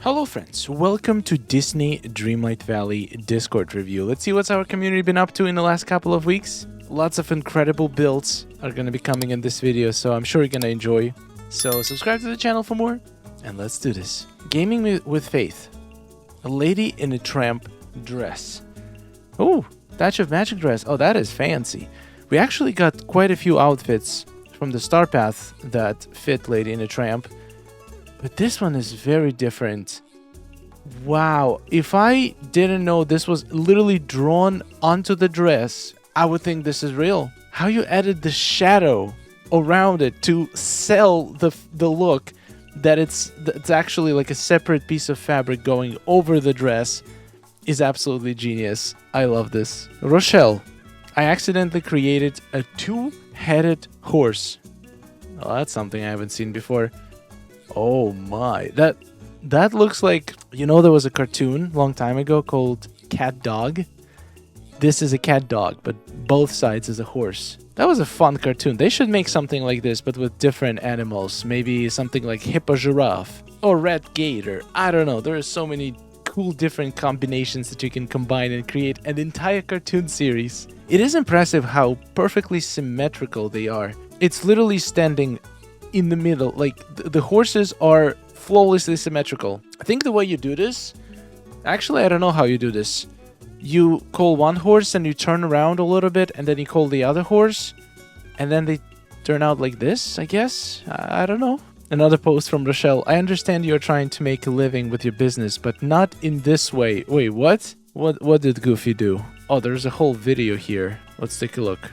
Hello friends, welcome to Disney Dreamlight Valley Discord review. Let's see what's our community been up to in the last couple of weeks. Lots of incredible builds are going to be coming in this video, so I'm sure you're going to enjoy. So subscribe to the channel for more, and let's do this. Gaming with Faith. A lady in a tramp dress. Oh, Thatch of Magic dress. Oh, that is fancy. We actually got quite a few outfits from the Star Path that fit Lady in a Tramp. But this one is very different. Wow. If I didn't know this was literally drawn onto the dress, I would think this is real. How you added the shadow around it to sell the look that it's actually like a separate piece of fabric going over the dress is absolutely genius. I love this. Rochelle. I accidentally created a two-headed horse. Oh, that's something I haven't seen before. Oh my, that looks like, you know, there was a cartoon a long time ago called Cat Dog. This is a cat dog, but both sides is a horse. That was a fun cartoon. They should make something like this, but with different animals. Maybe something like hippo giraffe or red gator. I don't know. There are so many cool different combinations that you can combine and create an entire cartoon series. It is impressive how perfectly symmetrical they are. It's literally standing in the middle. Like the horses are flawlessly symmetrical. I think the way you do this, actually I don't know how you do this. You call one horse and you turn around a little bit, and then you call the other horse, and then they turn out like this, I guess. I don't know. Another post from Rochelle. I understand you're trying to make a living with your business, but not in this way. Wait, what? What did Goofy do? Oh, there's a whole video here. Let's take a look.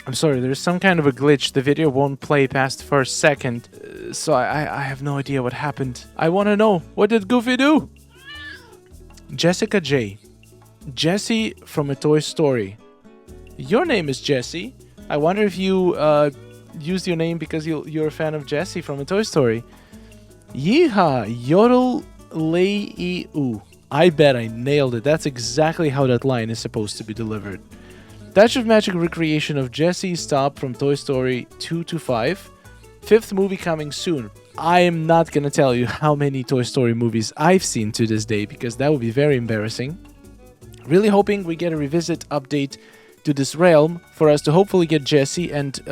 I'm sorry, there's some kind of a glitch. The video won't play past the first second, so I have no idea what happened. I want to know, what did Goofy do? Jessica J. Jessie from A Toy Story. Your name is Jessie. I wonder if you used your name because you're a fan of Jessie from A Toy Story. Yeehaw, yodel lei u. I bet I nailed it. That's exactly how that line is supposed to be delivered. Thatch of Magic recreation of Jessie Stop from Toy Story 2 to 5. Fifth movie coming soon. I am not gonna tell you how many Toy Story movies I've seen to this day, because that would be very embarrassing. Really hoping we get a revisit update to this realm for us to hopefully get Jessie and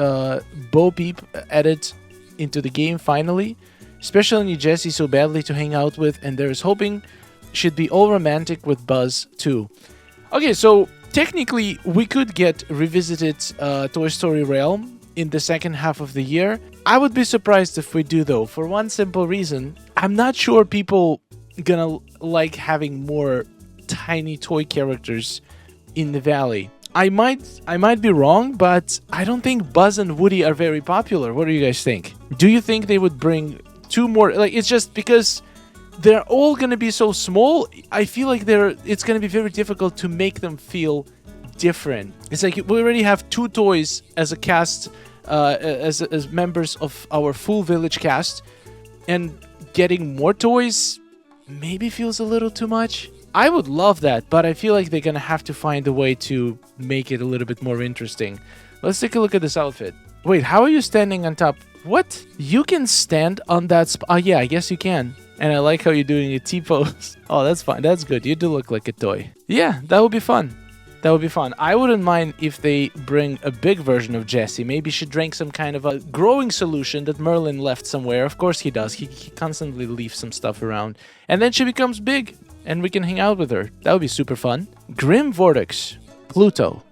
Bo Peep added into the game finally. Especially need Jessie so badly to hang out with, and there is hoping she'd be all romantic with Buzz too. Okay, so technically, we could get revisited Toy Story realm in the second half of the year. I would be surprised if we do, though, for one simple reason. I'm not sure people gonna like having more tiny toy characters in the valley. I might be wrong, but I don't think Buzz and Woody are very popular. What do you guys think? Do you think they would bring two more? Like, it's just because they're all going to be so small, I feel like it's going to be very difficult to make them feel different. It's like we already have two toys as a cast, as members of our full village cast, and getting more toys maybe feels a little too much. I would love that, but I feel like they're going to have to find a way to make it a little bit more interesting. Let's take a look at this outfit. Wait, how are you standing on top? What? You can stand on that spot? Oh, yeah, I guess you can. And I like how you're doing a T-pose. Oh, that's fine. That's good. You do look like a toy. Yeah, that would be fun. That would be fun. I wouldn't mind if they bring a big version of Jessie. Maybe she drank some kind of a growing solution that Merlin left somewhere. Of course he does. He constantly leaves some stuff around. And then she becomes big, and we can hang out with her. That would be super fun. Grim Vortex. Pluto.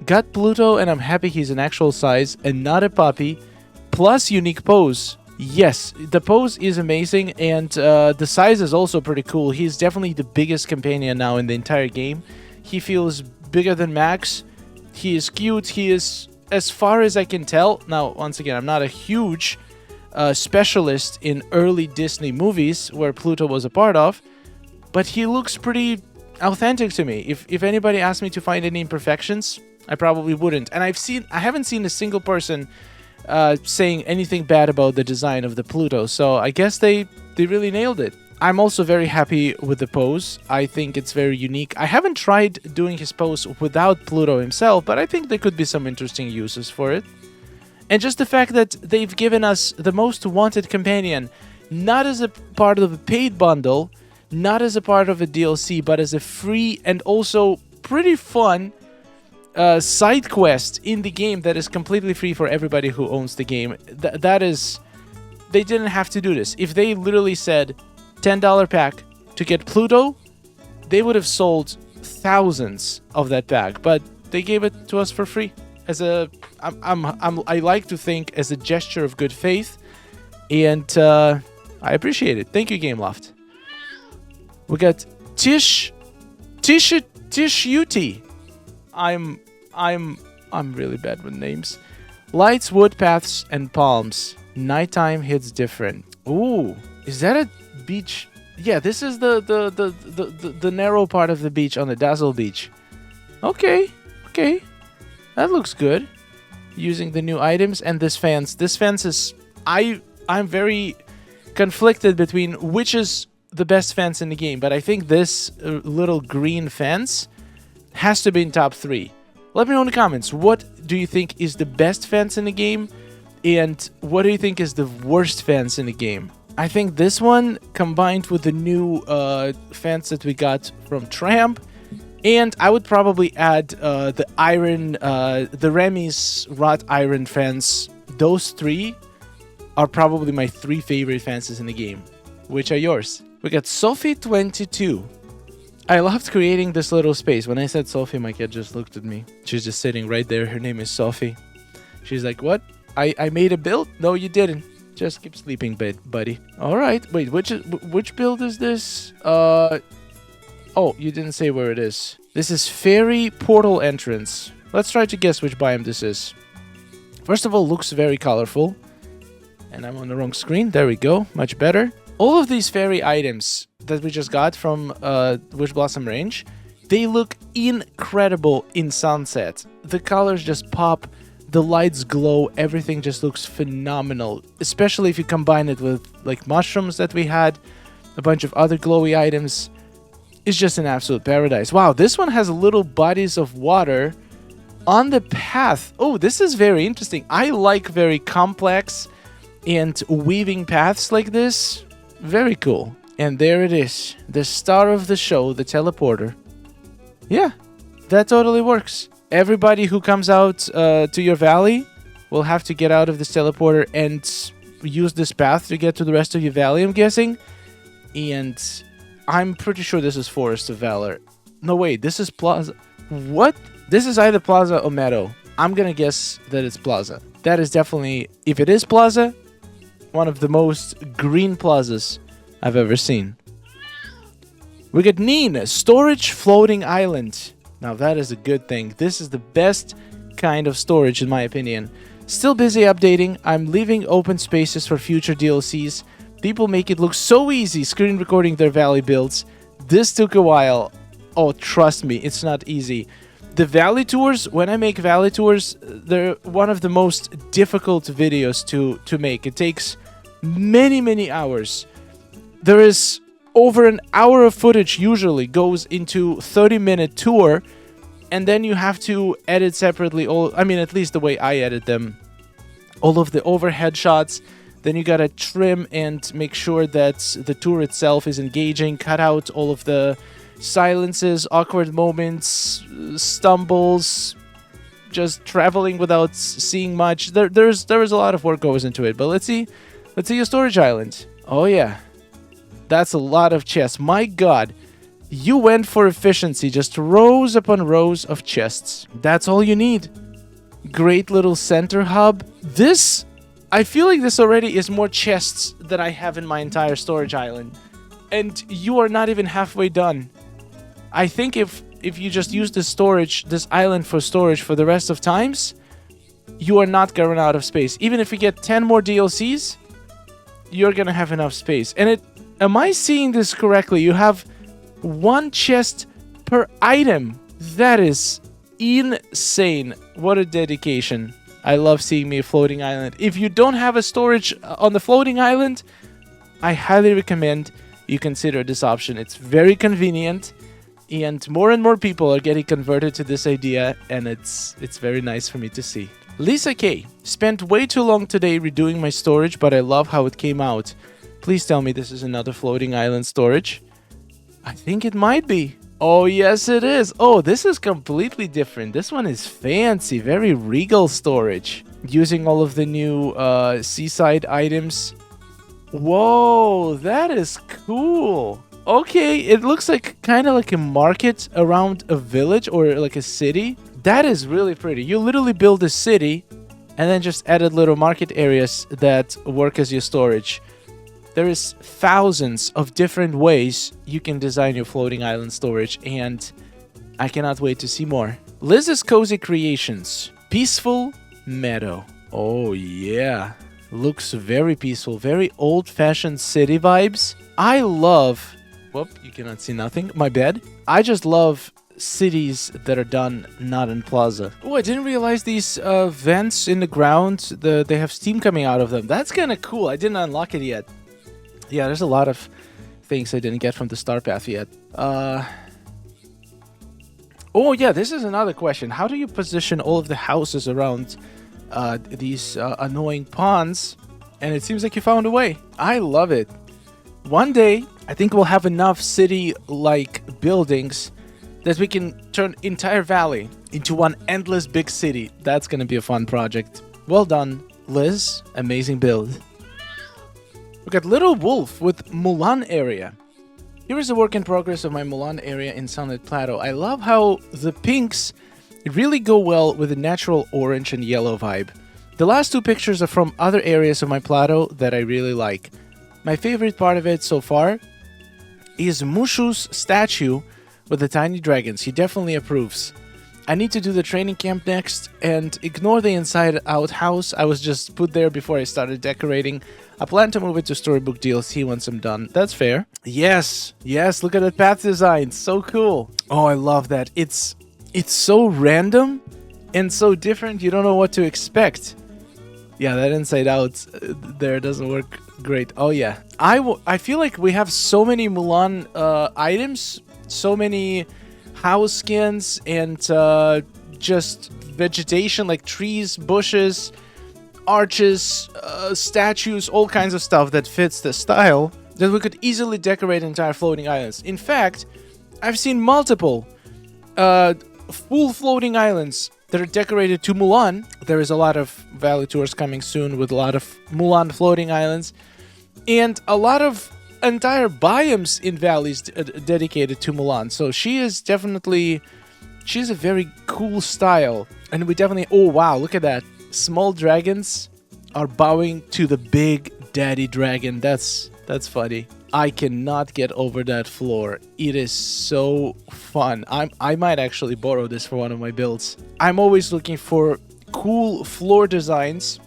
Got Pluto, and I'm happy he's an actual size and not a puppy. Plus unique pose. Yes, the pose is amazing, and the size is also pretty cool. He's definitely the biggest companion now in the entire game. He feels bigger than Max. He is cute. He is, as far as I can tell, now, once again, I'm not a huge specialist in early Disney movies where Pluto was a part of, but he looks pretty authentic to me. If anybody asked me to find any imperfections, I probably wouldn't. And I haven't seen a single person saying anything bad about the design of the Pluto, so I guess they really nailed it. I'm also very happy with the pose. I think it's very unique. I haven't tried doing his pose without Pluto himself, but I think there could be some interesting uses for it. And just the fact that they've given us the most wanted companion, not as a part of a paid bundle, not as a part of a DLC, but as a free and also pretty fun side quest in the game that is completely free for everybody who owns the game. That is, they didn't have to do this. If they literally said $10 pack to get Pluto, they would have sold thousands of that pack, but they gave it to us for free as a I like to think as a gesture of good faith, and I appreciate it. Thank you, Gameloft. We got Tish Uti. I'm really bad with names. Lights, wood paths, and palms. Nighttime hits different. Ooh, is that a beach? Yeah, this is the narrow part of the beach on the Dazzle Beach. Okay, that looks good. Using the new items and this fence. This fence is I'm very conflicted between which is the best fence in the game, but I think this little green fence has to be in top 3. Let me know in the comments, what do you think is the best fence in the game, and what do you think is the worst fence in the game? I think this one, combined with the new fence that we got from Tramp, and I would probably add the iron, the Remy's wrought iron fence. Those 3 are probably my 3 favorite fences in the game. Which are yours? We got Sophie22. I loved creating this little space. When I said Sophie, my kid just looked at me. She's just sitting right there. Her name is Sophie. She's like, what? I made a build? No, you didn't. Just keep sleeping, buddy. All right. Wait, which build is this? Oh, you didn't say where it is. This is Fairy Portal Entrance. Let's try to guess which biome this is. First of all, looks very colorful. And I'm on the wrong screen. There we go. Much better. All of these fairy items that we just got from Wish Blossom range, they look incredible in sunset. The colors just pop. The lights glow. Everything just looks phenomenal. Especially if you combine it with like mushrooms that we had. A bunch of other glowy items. It's just an absolute paradise. Wow, this one has little bodies of water on the path. Oh, this is very interesting. I like very complex and weaving paths like this. Very cool. And there it is. The star of the show, the teleporter. Yeah, that totally works. Everybody who comes out to your valley will have to get out of this teleporter and use this path to get to the rest of your valley, I'm guessing. And I'm pretty sure this is Forest of Valor. No, wait, this is Plaza. What? This is either Plaza or Meadow. I'm gonna guess that it's Plaza. That is definitely, if it is Plaza, one of the most green plazas I've ever seen. We got Neen, Storage Floating Island. Now that is a good thing. This is the best kind of storage in my opinion. Still busy updating. I'm leaving open spaces for future DLCs. People make it look so easy screen recording their valley builds. This took a while. Oh, trust me, it's not easy. The valley tours, when I make valley tours, they're one of the most difficult videos to make. It takes many hours. There is over an hour of footage usually goes into 30-minute tour, and then you have to edit separately at least the way I edit them. All of the overhead shots. Then you gotta trim and make sure that the tour itself is engaging, cut out all of the silences, awkward moments, stumbles, just traveling without seeing much. There is a lot of work goes into it, but let's see a storage island. Oh yeah, that's a lot of chests. My god, you went for efficiency, just rows upon rows of chests. That's all you need. Great little center hub. I feel like this already is more chests than I have in my entire storage island. And you are not even halfway done. I think if you just use this island for storage for the rest of times, you are not going to run out of space. Even if you get 10 more DLCs, you're going to have enough space. And am I seeing this correctly? You have 1 chest per item. That is insane. What a dedication. I love seeing me a floating island. If you don't have a storage on the floating island, I highly recommend you consider this option. It's very convenient, and more people are getting converted to this idea, and it's very nice for me to see. Lisa K. Spent way too long today redoing my storage, but I love how it came out. Please tell me this is another floating island storage. I think it might be. Oh, yes, it is. Oh, this is completely different. This one is fancy, very Regal storage. Using all of the new Seaside items. Whoa, that is cool. Okay, it looks like kind of like a market around a village or like a city. That is really pretty. You literally build a city and then just added little market areas that work as your storage. There is thousands of different ways you can design your floating island storage, and I cannot wait to see more. Liz's Cozy Creations. Peaceful Meadow. Oh, yeah. Looks very peaceful. Very old-fashioned city vibes. I love... Whoop, you cannot see nothing. My bad. I just love cities that are done not in plaza. Oh, I didn't realize these vents in the ground, they have steam coming out of them. That's kind of cool. I didn't unlock it yet. Yeah, there's a lot of things I didn't get from the star path yet. Oh, yeah, this is another question. How do you position all of the houses around these annoying ponds? And it seems like you found a way. I love it. One day, I think we'll have enough city-like buildings that we can turn entire valley into one endless big city. That's going to be a fun project. Well done, Liz. Amazing build. We got Little Wolf with Mulan area. Here is a work in progress of my Mulan area in Sunlit Plateau. I love how the pinks really go well with the natural orange and yellow vibe. The last two pictures are from other areas of my plateau that I really like. My favorite part of it so far is Mushu's statue with the tiny dragons. He definitely approves. I need to do the training camp next and ignore the inside-out house I was just put there before I started decorating. I plan to move it to Storybook DLC once I'm done. That's fair. Yes, yes, look at that path design. So cool. Oh, I love that. It's so random and so different. You don't know what to expect. Yeah, that inside-out there doesn't work great. Oh, yeah. I feel like we have so many Mulan items, so many house skins and just vegetation like trees, bushes, arches, statues, all kinds of stuff that fits the style that we could easily decorate entire floating islands. In fact, I've seen multiple full floating islands that are decorated to Mulan. There is a lot of Valley tours coming soon with a lot of Mulan floating islands and a lot of entire biomes in valleys dedicated to Mulan. So she's a very cool style, and we definitely, oh wow, look at that. Small dragons are bowing to the big daddy dragon. That's funny. I cannot get over that floor. It is so fun. I might actually borrow this for one of my builds. I'm always looking for cool floor designs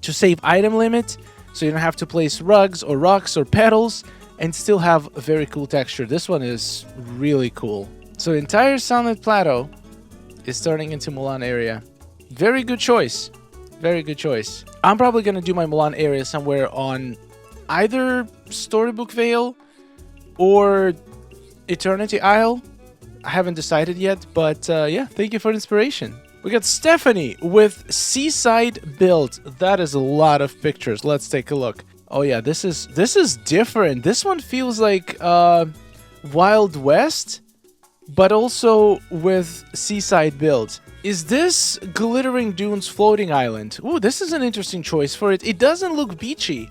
to save item limit, so you don't have to place rugs or rocks or petals and still have a very cool texture. This one is really cool. So the entire Sunlit Plateau is turning into Mulan area. Very good choice. Very good choice. I'm probably going to do my Mulan area somewhere on either Storybook Vale or Eternity Isle. I haven't decided yet, but yeah, thank you for the inspiration. We got Stephanie with Seaside build. That is a lot of pictures. Let's take a look. Oh yeah, this is different. This one feels like Wild West, but also with Seaside build. Is this Glittering Dunes floating island? Ooh, this is an interesting choice for it. It doesn't look beachy.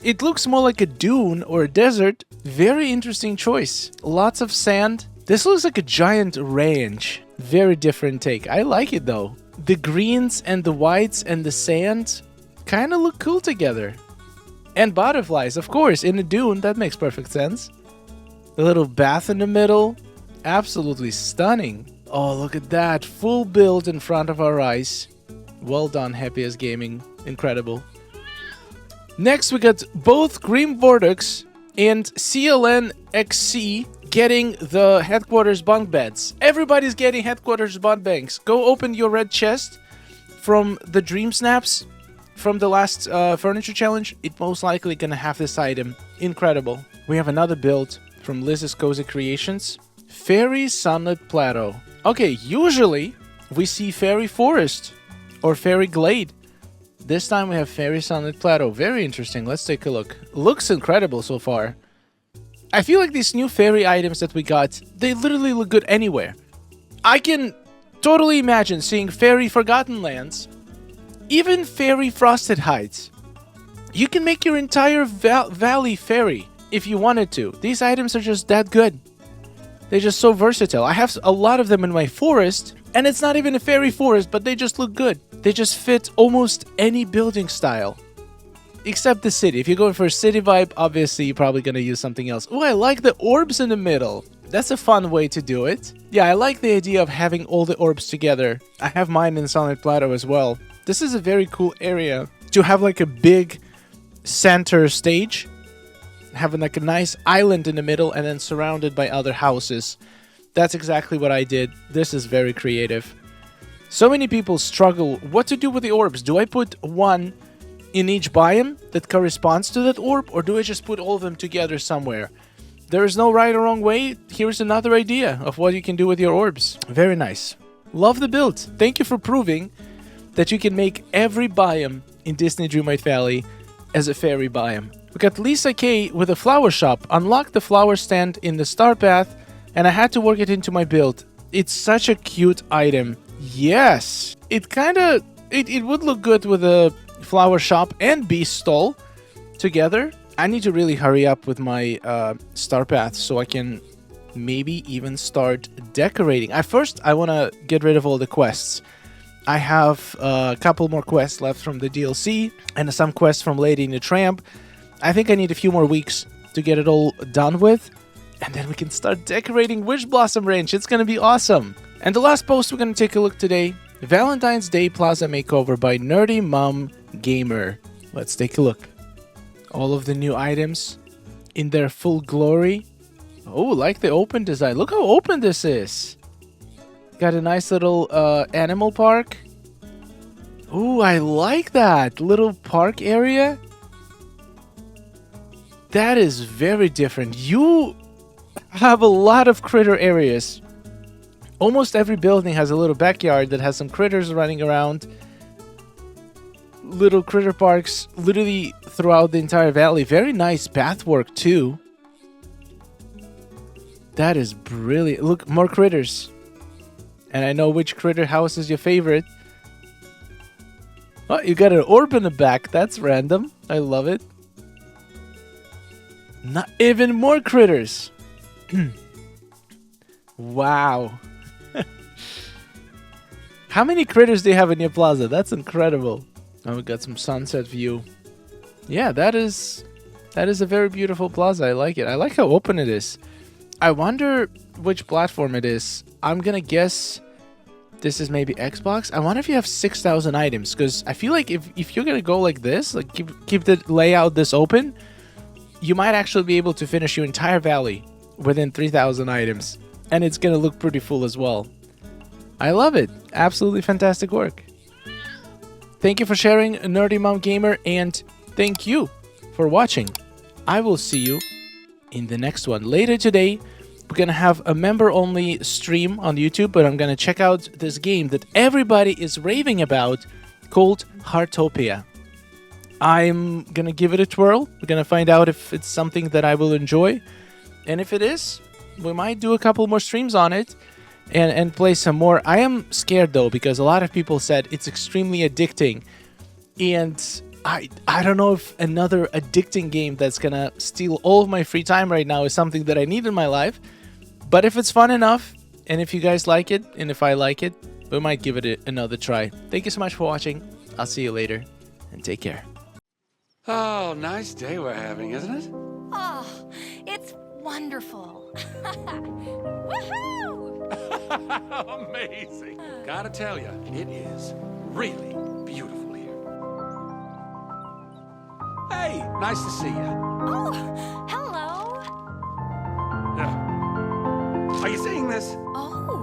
It looks more like a dune or a desert. Very interesting choice. Lots of sand. This looks like a giant range. Very different take. I like it though. The greens and the whites and the sand kind of look cool together. And butterflies, of course, in a dune. That makes perfect sense. A little bath in the middle. Absolutely stunning. Oh, look at that. Full build in front of our eyes. Well done, Happiest Gaming. Incredible. Next, we got both Grim Vortex and CLN XC getting the headquarters bunk beds. Everybody's getting headquarters bunk banks. Go open your red chest from the dreamsnaps from the last furniture challenge. It's most likely gonna have this item. Incredible. We have another build from Liz's Cozy Creations. Fairy Sunlit Plateau. Okay, usually we see Fairy Forest or Fairy Glade. This time we have Fairy Sunlit Plateau. Very interesting. Let's take a look. Looks incredible so far. I feel like these new fairy items that we got, they literally look good anywhere. I can totally imagine seeing fairy Forgotten Lands, even fairy Frosted Heights. You can make your entire valley fairy if you wanted to. These items are just that good. They're just so versatile. I have a lot of them in my forest, and it's not even a fairy forest, but they just look good. They just fit almost any building style. Except the city. If you're going for a city vibe, obviously you're probably going to use something else. Oh, I like the orbs in the middle. That's a fun way to do it. Yeah, I like the idea of having all the orbs together. I have mine in Sunlit Plateau as well. This is a very cool area to have like a big center stage. Having like a nice island in the middle and then surrounded by other houses. That's exactly what I did. This is very creative. So many people struggle what to do with the orbs. Do I put one in each biome that corresponds to that orb, or do I just put all of them together somewhere? There is no right or wrong way. Here's another idea of what you can do with your orbs. Very nice. Love the build. Thank you for proving that you can make every biome in Disney Dreamlight Valley as a fairy biome. We got Lisa K with a flower shop. Unlocked the flower stand in the star path, and I had to work it into my build. It's such a cute item. Yes! It kinda... It would look good with a flower shop and beast stall together. I need to really hurry up with my star path so I can maybe even start decorating. First, I want to get rid of all the quests. I have a couple more quests left from the DLC and some quests from Lady in the Tramp. I think I need a few more weeks to get it all done with, and then we can start decorating Wish Blossom Ranch. It's going to be awesome. And the last post we're going to take a look today, Valentine's Day Plaza Makeover by Nerdy Mom Gamer. Let's take a look. All of the new items in their full glory. Oh, like the open design. Look how open this is. Got a nice little animal park. Oh, I like that little park area. That is very different. You have a lot of critter areas. Almost every building has a little backyard that has some critters running around. Little critter parks literally throughout the entire valley. Very nice pathwork too. That is brilliant. Look, more critters. And I know which critter house is your favorite. Oh, you got an orb in the back. That's random. I love it. Not even more critters. Wow. How many critters do you have in your plaza? That's incredible. Oh, we got some sunset view. Yeah, that is a very beautiful plaza. I like it. I like how open it is. I wonder which platform it is. I'm gonna guess this is maybe Xbox. I wonder if you have 6,000 items, because I feel like if you're gonna go like this, like keep the layout this open, you might actually be able to finish your entire valley within 3,000 items, and it's gonna look pretty full as well. I love it. Absolutely fantastic work. Thank you for sharing, Nerdy Mom Gamer, and thank you for watching. I will see you in the next one. Later today, we're gonna have a member-only stream on YouTube, but I'm gonna check out this game that everybody is raving about called Heartopia. I'm gonna give it a twirl. We're gonna find out if it's something that I will enjoy, and if it is, we might do a couple more streams on it and play some more. I am scared though, because a lot of people said it's extremely addicting, and I don't know if another addicting game that's gonna steal all of my free time right now is something that I need in my life. But if it's fun enough, and if you guys like it, and if I like it, we might give it another try. Thank you so much for watching. I'll see you later, and take care. Oh, nice day we're having, isn't it? Oh, it's wonderful. Woohoo! Amazing. Gotta tell you, it is really beautiful here. Hey, nice to see you. Oh, hello. Are you seeing this? Oh.